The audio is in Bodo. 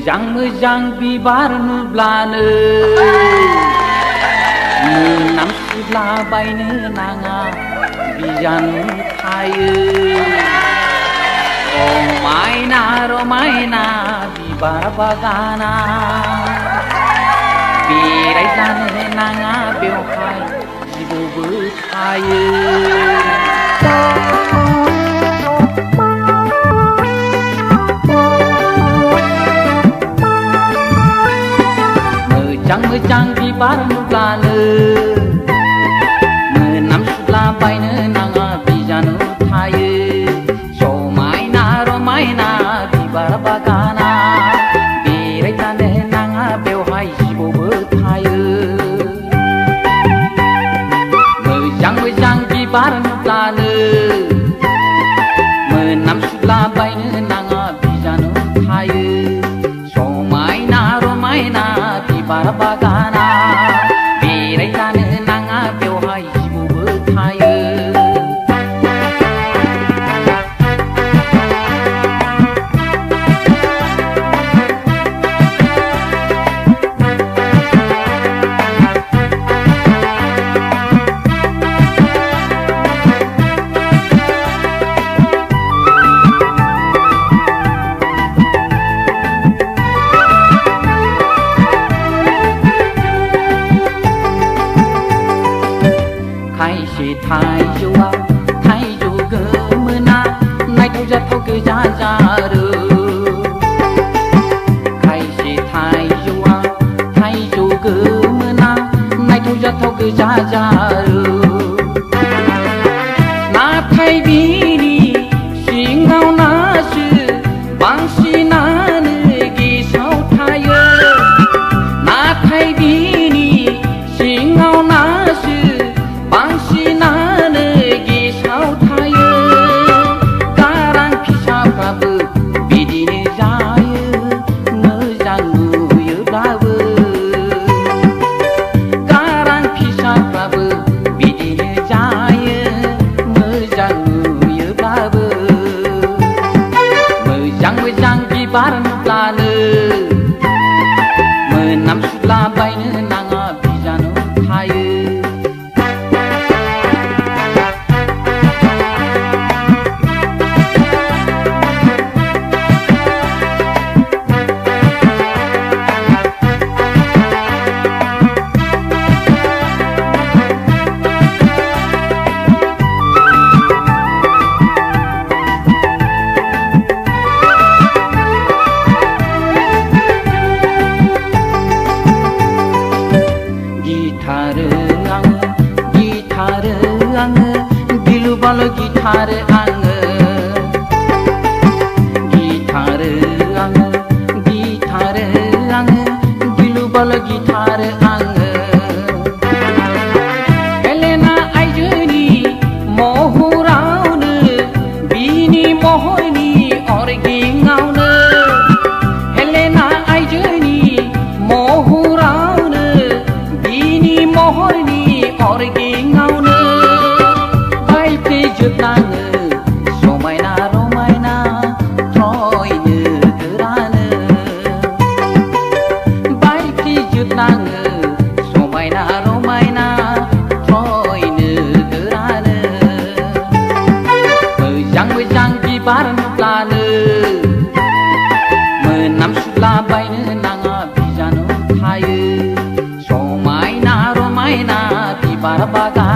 मोजां बिबार नुब्लानो मोनामसुलाबायनो नाङा बिजानु थायो। रमायना रमायना बिबार बागाना बेरायजानो नाङा बेवहाय जिबौबो थायो। मोजां बिबार नुब्लानो मोनामसुलाबायनो नाङा बिजानु थायो। समायना रमायना बिबार बागाना बेरायजानो नाङा बेवहाय जिबौबो थायो। मोजां बिबार नुब्लानो मोनामसुलाबायनो नाङा बिजानु थायो। समायना रमायना बिबार बागाना बेरायजानो नाङा बेवहाय जिबौबो थायो। खायसे थाइजौआव थाइजौ गोमोना नायथावजाथाव गोजा जारो। खायसे थाइजौआव थाइजौ गोमोना नायथावजाथाव गोजा जारो। नाथाय बिनि सिङाव नासो बांसिनानो गेसाव थायो। नाथाय बिनि सिङाव नासो बांसिनानो गेसाव थायो। गारां फिसाफ्राबो बिदिनो जायो मोजां नुयोब्लाबो। गारां फिसाफ्राबो बिदिनो जायो मोजां नुयोब्लाबो। मोजां बिबार नुब्लानो मोनामसुलाबायनो नाङा बिजानु थायो। गिटार आङो गिलु बालु गिटार आङो। गिटार आङो गिलु बालु गिटार आङो। हेलेना आइजोनि महरावनो बिनि महरनि अरगेङावनो। हेलेना आइजोनि महरावनो बिनि महरनि अरगेङावनो बायफ्लेजोबनाङो समायना रमायना ट्रयनो गोरानो। बायफ्लेजोबनाङो समायना रमायना ट्रयनो गोरानो। मोजां बिबार नुब्लानो मोनामसुलाबायनो नाङा बिजानु थायो। समायना रमायना बिबार बागान